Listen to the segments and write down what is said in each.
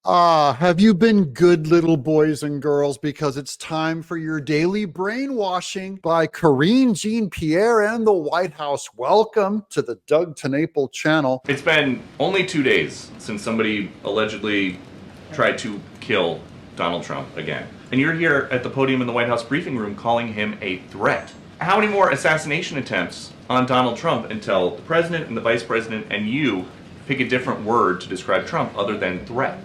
Have you been good little boys and girls? Because it's time for your daily brainwashing by Karine Jean-Pierre and the White House. Welcome to the Doug TenNapel channel. It's been only 2 days since somebody allegedly tried to kill Donald Trump again. And you're here at the podium in the White House briefing room calling him a threat. How many more assassination attempts on Donald Trump until the president and the vice president and you pick a different word to describe Trump other than threat?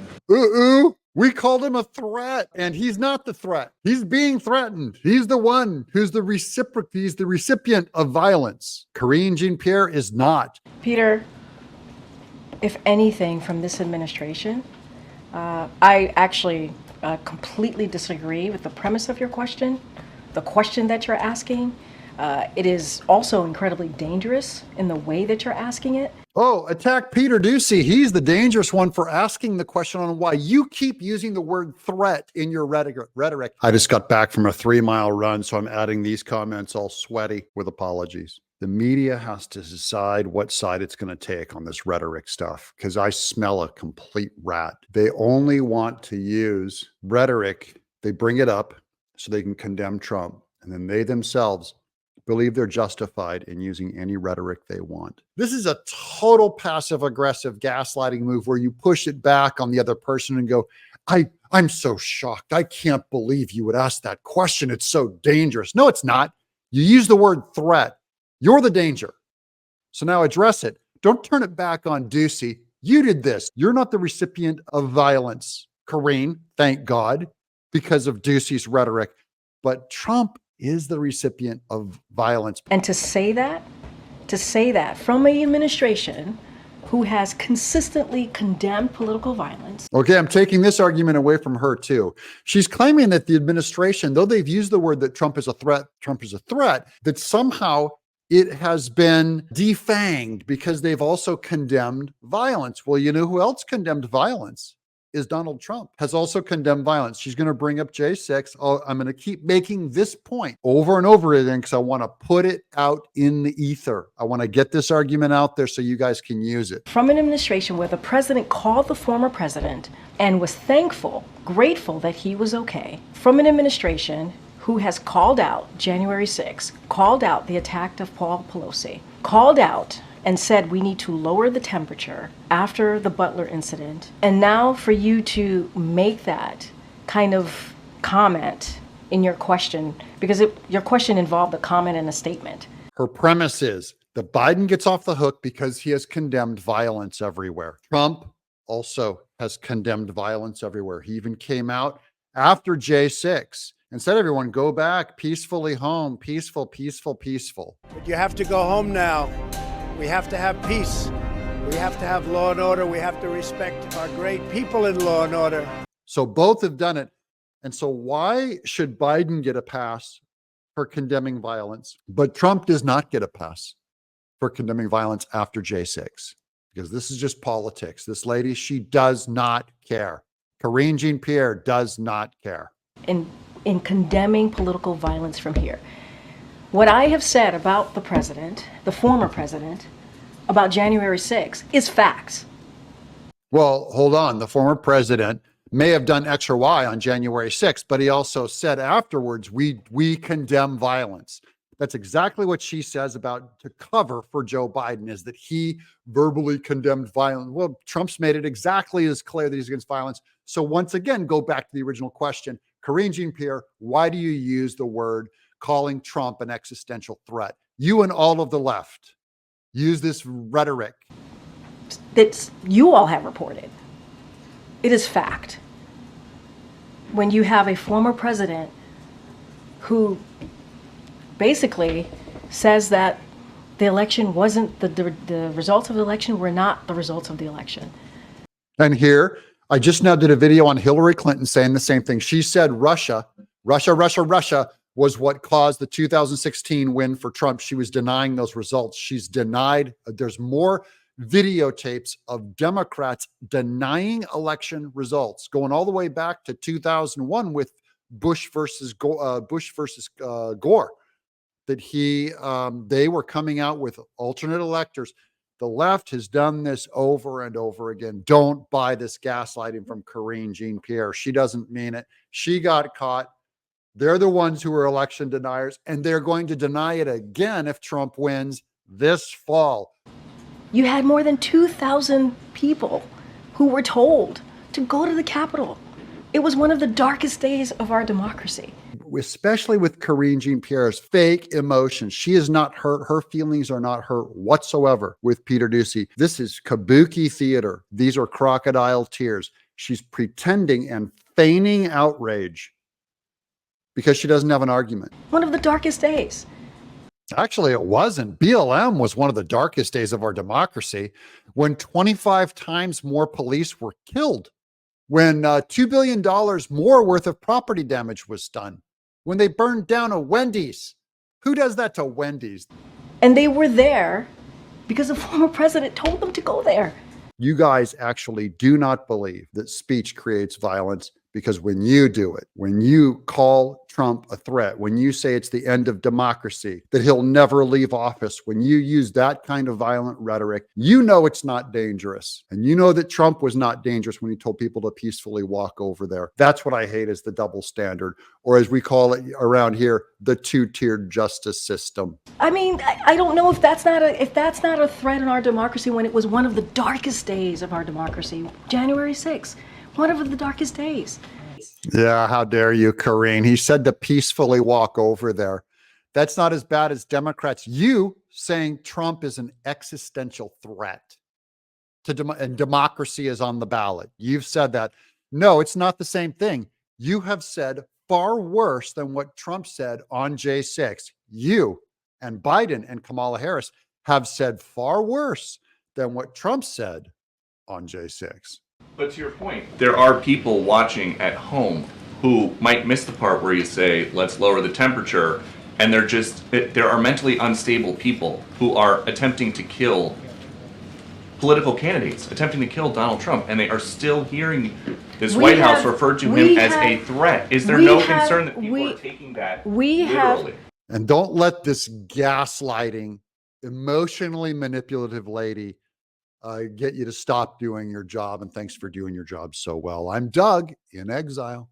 We called him a threat, and he's not the threat. He's being threatened. He's the one who's the recipient of violence. Karine Jean-Pierre is not. Peter, if anything from this administration, I actually completely disagree with the premise of your question, the question that you're asking. It is also incredibly dangerous in the way that you're asking it. Oh, attack Peter Doocy. He's the dangerous one for asking the question on why you keep using the word threat in your rhetoric. I just got back from a 3-mile run, so I'm adding these comments all sweaty with apologies. The media has to decide what side it's going to take on this rhetoric stuff, because I smell a complete rat. They only want to use rhetoric. They bring it up so they can condemn Trump, and then they themselves believe they're justified in using any rhetoric they want. This is a total passive-aggressive gaslighting move where you push it back on the other person and go, I'm so shocked. I can't believe you would ask that question. It's so dangerous. No, it's not. You use the word threat. You're the danger. So now address it. Don't turn it back on Doocy. You did this. You're not the recipient of violence, Karine, thank God, because of Doocy's rhetoric. But Trump is the recipient of violence. And to say that from an administration who has consistently condemned political violence. Okay, I'm taking this argument away from her too. She's claiming that the administration, though they've used the word that Trump is a threat, that somehow it has been defanged because they've also condemned violence. Well, you know who else condemned violence? Is Donald Trump, has also condemned violence. She's going to bring up J6. I'm going to keep making this point over and over again because I want to put it out in the ether. I want to get this argument out there so you guys can use it. From an administration where the president called the former president and was thankful, grateful that he was okay. From an administration who has called out January 6th, called out the attack of Paul Pelosi, called out and said we need to lower the temperature after the Butler incident. And now for you to make that kind of comment in your question, because your question involved a comment and a statement. Her premise is that Biden gets off the hook because he has condemned violence everywhere. Trump also has condemned violence everywhere. He even came out after J6 and said, everyone go back peacefully home, peaceful. But you have to go home now. We have to have peace. We have to have law and order. We have to respect our great people in law and order. So both have done it. And so why should Biden get a pass for condemning violence, but Trump does not get a pass for condemning violence after J6? Because this is just politics. This lady, she does not care. Karine Jean-Pierre does not care. In condemning political violence from here. What I have said about the president, the former president, about January 6th is facts. Well, hold on. The former president may have done X or Y on January 6th, but he also said afterwards, we condemn violence. That's exactly what she says about to cover for Joe Biden, is that he verbally condemned violence. Well, Trump's made it exactly as clear that he's against violence. So once again, go back to the original question. Karine Jean-Pierre, why do you use the word calling Trump an existential threat? You and all of the left use this rhetoric that you all have reported. It is fact. When you have a former president who basically says that the election wasn't, the results of the election were not the results of the election. And here, I just now did a video on Hillary Clinton saying the same thing. She said Russia was what caused the 2016 win for Trump. She was denying those results. She's denied. There's more videotapes of Democrats denying election results, going all the way back to 2001 with Bush versus Gore, that they were coming out with alternate electors. The left has done this over and over again. Don't buy this gaslighting from Karine Jean-Pierre. She doesn't mean it. She got caught. They're the ones who are election deniers, and they're going to deny it again if Trump wins this fall. You had more than 2,000 people who were told to go to the Capitol. It was one of the darkest days of our democracy. Especially with Karine Jean-Pierre's fake emotions. She is not hurt. Her feelings are not hurt whatsoever with Peter Doocy. This is kabuki theater. These are crocodile tears. She's pretending and feigning outrage because she doesn't have an argument. One of the darkest days. Actually, it wasn't. BLM was one of the darkest days of our democracy when 25 times more police were killed, when $2 billion more worth of property damage was done, when they burned down a Wendy's. Who does that to Wendy's? And they were there because the former president told them to go there. You guys actually do not believe that speech creates violence, because when you do it, when you call Trump a threat, when you say it's the end of democracy, that he'll never leave office, when you use that kind of violent rhetoric, you know it's not dangerous. And you know that Trump was not dangerous when he told people to peacefully walk over there. That's what I hate, is the double standard, or as we call it around here, the two-tiered justice system. I mean, I don't know if that's not a threat in our democracy when it was one of the darkest days of our democracy, January 6th. One of the darkest days. Yeah, how dare you, Karine? He said to peacefully walk over there. That's not as bad as Democrats. You saying Trump is an existential threat to and democracy is on the ballot. You've said that. No, it's not the same thing. You have said far worse than what Trump said on J6. You and Biden and Kamala Harris have said far worse than what Trump said on J6. But to your point, there are people watching at home who might miss the part where you say, let's lower the temperature, and there are mentally unstable people who are attempting to kill political candidates, attempting to kill Donald Trump, and they are still hearing this White House refer to him as a threat. Is there no concern that people are taking that literally? And don't let this gaslighting, emotionally manipulative lady get you to stop doing your job. And thanks for doing your job so well. I'm Doug in Exile.